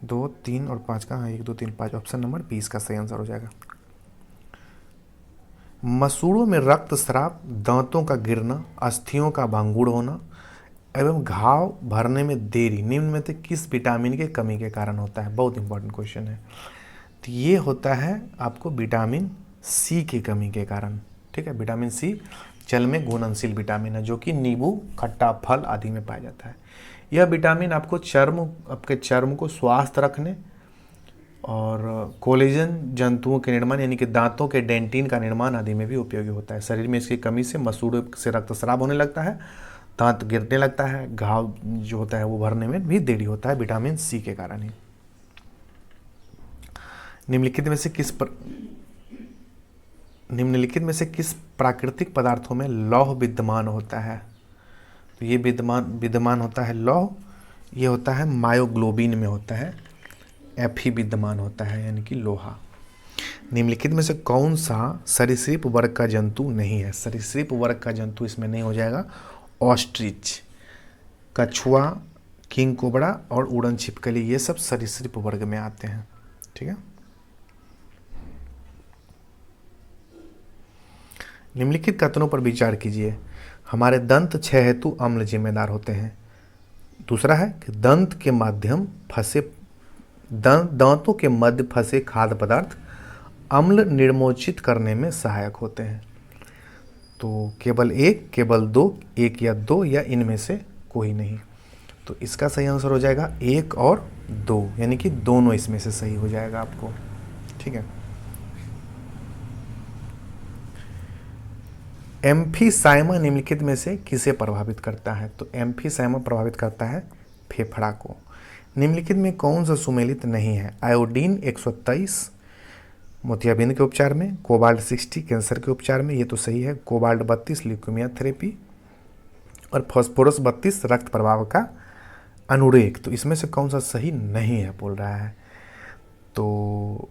2, 3 और 5 का, हाँ 1, 2, 3, 5 ऑप्शन नंबर 20 का सही आंसर हो जाएगा। मसूड़ों में रक्तस्राव, दांतों का गिरना, अस्थियों का भंगुर होना, एवं घाव भरने में देरी निम्न में से किस विटामिन के कमी के कारण होता है? बहुत इंपॉर्टेंट क्वेश्चन है। तो ये होता है आपको विटामिन सी की कमी के कारण। ठीक है, विटामिन सी जल में घुलनशील विटामिन है जो कि नींबू, खट्टा फल आदि में पाया जाता है। यह विटामिन आपको आपके चर्म को स्वस्थ रखने और कोलेजन जंतुओं के निर्माण यानी कि दांतों के डेंटिन का निर्माण आदि में भी उपयोगी होता है। शरीर में इसकी कमी से मसूड़ों से रक्तस्राव होने लगता है, दांत गिरने लगता है, घाव जो होता है वो भरने में भी देरी होता है विटामिन सी के कारण ही। निम्नलिखित में से किस प्राकृतिक पदार्थों में लौह विद्यमान होता है? तो ये विद्यमान होता है लौह, ये होता है मायोग्लोबिन में होता है, Fe विद्यमान होता है यानी कि लोहा। निम्नलिखित में से कौन सा सरीसृप वर्ग का जंतु नहीं है? सरीसृप वर्ग का जंतु इसमें नहीं हो जाएगा ऑस्ट्रिच, कछुआ, किंग कोबरा और उड़न छिपकली, ये सब सरीसृप वर्ग में आते हैं। ठीक है, निम्नलिखित कथनों पर विचार कीजिए। हमारे दंत क्षय हेतु अम्ल जिम्मेदार होते हैं। दूसरा है कि दांतों के मध्य फंसे खाद्य पदार्थ अम्ल निर्मोचित करने में सहायक होते हैं। तो केवल एक, केवल दो, एक या दो या इनमें से कोई नहीं। तो इसका सही आंसर हो जाएगा एक और दो, यानी कि दोनों इसमें से सही हो जाएगा आपको। ठीक है, एम्फीसाइमा निम्नलिखित में से किसे प्रभावित करता है? तो एम्फीसाइमा प्रभावित करता है फेफड़ा को। निम्नलिखित में कौन सा सुमेलित नहीं है? आयोडीन 123 मोतियाबिंद के उपचार में, कोबाल्ट 60 कैंसर के उपचार में, ये तो सही है, कोबाल्ट 32 ल्यूकेमिया थेरेपी और फास्फोरस 32 रक्त प्रवाह का अनुरेक। तो इसमें से कौन सा सही नहीं है बोल रहा है? तो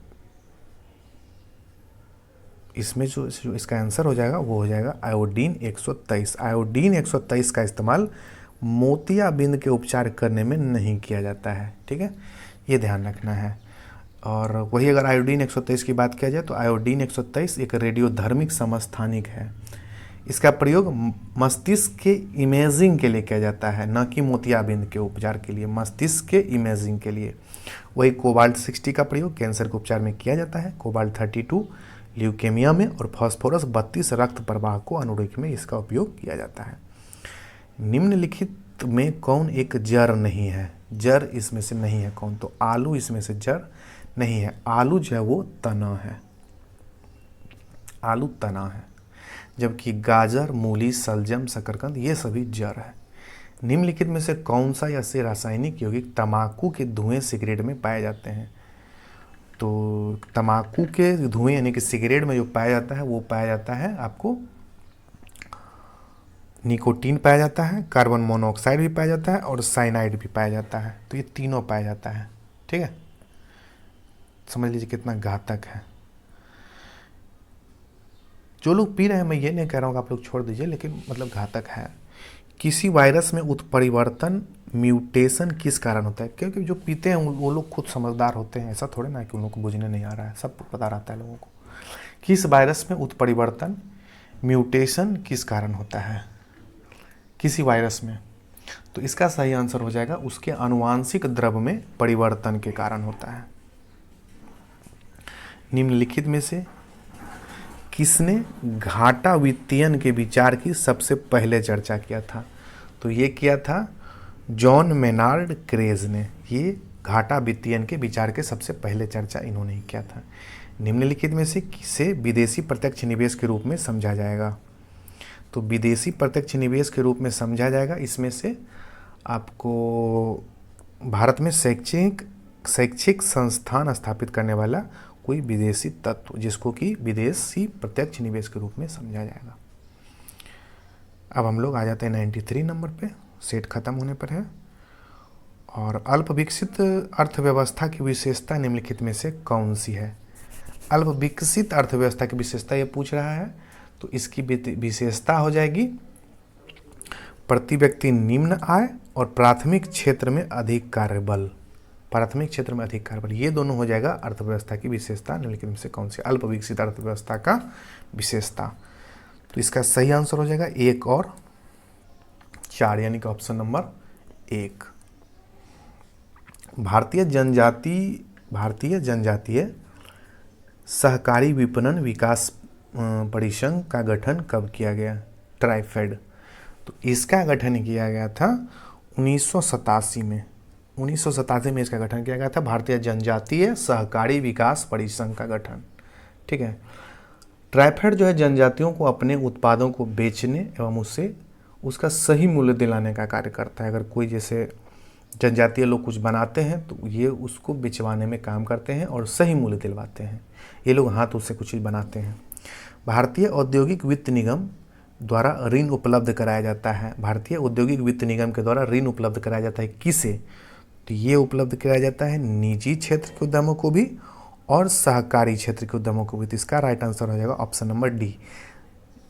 इसमें जो इसका आंसर हो जाएगा वो हो जाएगा आयोडीन 123। आयोडीन 123 का इस्तेमाल मोतियाबिंद के उपचार करने में नहीं किया जाता है। ठीक है, ये ध्यान रखना है। और वही अगर आयोडीन 123 की बात किया जाए तो आयोडीन 123 एक रेडियोधर्मिक समस्थानिक है। इसका प्रयोग मस्तिष्क के इमेजिंग के लिए किया जाता है, न कि मोतियाबिंद के उपचार के लिए, मस्तिष्क के इमेजिंग के लिए। वही कोबाल्ट 60 का प्रयोग कैंसर के उपचार में किया जाता है, कोबाल्ट 32 ल्यूकेमिया में और फास्फोरस 32 रक्त प्रवाह को अनुरेख में इसका उपयोग किया जाता है। निम्नलिखित में कौन एक जड़ नहीं है? जड़ इसमें से नहीं है कौन? तो आलू इसमें से जड़ नहीं है। आलू जो है वो तना है, आलू तना है, जबकि गाजर, मूली, सलजम, शकरकंद ये सभी जड़ है। निम्नलिखित में से कौन सा ऐसे रासायनिक यौगिक तंबाकू के धुएं सिगरेट में पाए जाते हैं? तो तंबाकू के धुएं यानी कि सिगरेट में जो पाया जाता है वो पाया जाता है आपको निकोटीन पाया जाता है, कार्बन मोनोऑक्साइड भी पाया जाता है और साइनाइड भी पाया जाता है। तो ये तीनों पाया जाता है। ठीक है, समझ लीजिए कितना घातक है। जो लोग पी रहे हैं, मैं ये नहीं कह रहा हूँ कि आप लोग छोड़ दीजिए, लेकिन मतलब घातक है। किसी वायरस में उत्परिवर्तन म्यूटेशन किस कारण होता है? क्योंकि जो पीते हैं वो लोग खुद समझदार होते हैं, ऐसा थोड़े ना कि उन लोगों को बुझने नहीं आ रहा है, सब पता रहता है लोगों को। किस वायरस में उत्परिवर्तन म्यूटेशन किस कारण होता है? किसी वायरस में। तो इसका सही आंसर हो जाएगा उसके आनुवांशिक द्रव्य में परिवर्तन के कारण होता है। निम्नलिखित में से किसने घाटा वित्तीयन के विचार की सबसे पहले चर्चा किया था? तो ये किया था जॉन मेनार्ड क्रेज ने। ये घाटा वित्तीयन के विचार के सबसे पहले चर्चा इन्होंने ही किया था। निम्नलिखित में से किसे विदेशी प्रत्यक्ष निवेश के रूप में समझा जाएगा? तो विदेशी प्रत्यक्ष निवेश के रूप में समझा जाएगा इसमें से आपको भारत में शैक्षिक संस्थान स्थापित करने वाला कोई विदेशी तत्व, जिसको कि विदेशी प्रत्यक्ष निवेश के रूप में समझा जाएगा। अब हम लोग आ जाते हैं 93 नंबर पे, सेट खत्म होने पर है। और अल्प विकसित अर्थव्यवस्था की विशेषता निम्नलिखित में से कौन सी है? अल्प विकसित अर्थव्यवस्था की विशेषता ये पूछ रहा है, तो इसकी विशेषता हो जाएगी प्रति व्यक्ति निम्न आय और प्राथमिक क्षेत्र में अधिक कार्यबल। प्राथमिक क्षेत्र में अधिक कार्यबल, ये दोनों हो जाएगा अर्थव्यवस्था की विशेषता। निम्नलिखित में से कौन सी अल्प विकसित अर्थव्यवस्था का विशेषता? तो इसका सही आंसर हो जाएगा 1 और 4 यानी कि ऑप्शन नंबर 1। भारतीय जनजातीय सहकारी विपणन विकास परिसंघ का गठन कब किया गया? ट्राइफेड। तो इसका गठन किया गया था 1987 में। 1987 में इसका गठन किया गया था, भारतीय जनजातीय सहकारी विकास परिसंघ का गठन। ठीक है। ट्राइफेड जो है जनजातियों को अपने उत्पादों को बेचने एवं उससे उसका सही मूल्य दिलाने का कार्य करता है। अगर कोई जैसे जनजातीय लोग कुछ बनाते हैं तो ये उसको बेचवाने में काम करते हैं और सही मूल्य दिलवाते हैं। ये लोग हाथों से कुछ चीज़ बनाते हैं। भारतीय औद्योगिक वित्त निगम द्वारा ऋण उपलब्ध कराया जाता है। भारतीय औद्योगिक वित्त निगम के द्वारा ऋण उपलब्ध कराया जाता है किसे? तो ये उपलब्ध कराया जाता है निजी क्षेत्र के उद्यमों को भी और सहकारी क्षेत्र के उद्यमों को भी। तो इसका राइट आंसर हो जाएगा ऑप्शन नंबर डी,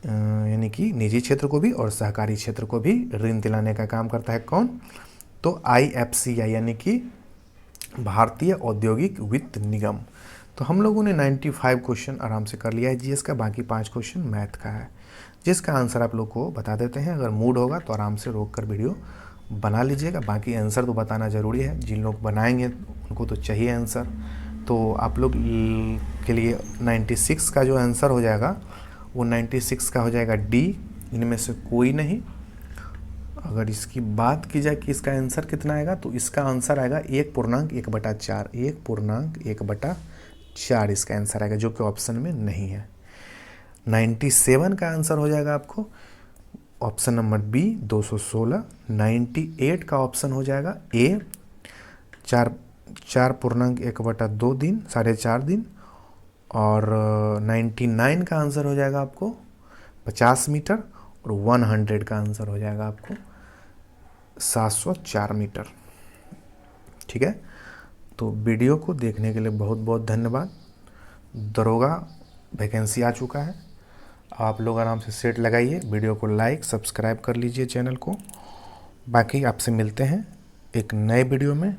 यानी कि निजी क्षेत्र को भी और सहकारी क्षेत्र को भी ऋण दिलाने का काम करता है कौन? तो IFCI यानी कि भारतीय औद्योगिक वित्त निगम। तो हम लोगों ने 95 क्वेश्चन आराम से कर लिया है जीएस का, बाकी 5 क्वेश्चन मैथ का है, जिसका आंसर आप लोग को बता देते हैं। अगर मूड होगा तो आराम से रोक कर वीडियो बना लीजिएगा, बाकी आंसर तो बताना ज़रूरी है। जिन लोग बनाएंगे उनको तो चाहिए आंसर। तो आप लोग के लिए 96 का जो आंसर हो जाएगा वो 96 का हो जाएगा डी, इनमें से कोई नहीं। अगर इसकी बात की जाए कि इसका आंसर कितना आएगा, तो इसका आंसर आएगा 1.1/4। 1.1/4 इसका आंसर आएगा, जो कि ऑप्शन में नहीं है। 97 का आंसर हो जाएगा आपको ऑप्शन नंबर बी 216। 98 का ऑप्शन हो जाएगा ए 4.1/2 दिन, 4.5 दिन। और 99 का आंसर हो जाएगा आपको 50 मीटर और 100 का आंसर हो जाएगा आपको 704 मीटर। ठीक है। तो वीडियो को देखने के लिए बहुत बहुत धन्यवाद। दरोगा वैकेंसी आ चुका है, आप लोग आराम से सेट लगाइए, वीडियो को लाइक सब्सक्राइब कर लीजिए चैनल को। बाकी आपसे मिलते हैं एक नए वीडियो में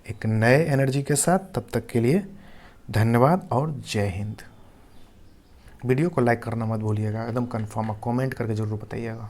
एक नए एनर्जी के साथ। तब तक के लिए धन्यवाद और जय हिंद। वीडियो को लाइक करना मत भूलिएगा, एकदम कंफर्म, कमेंट करके ज़रूर बताइएगा।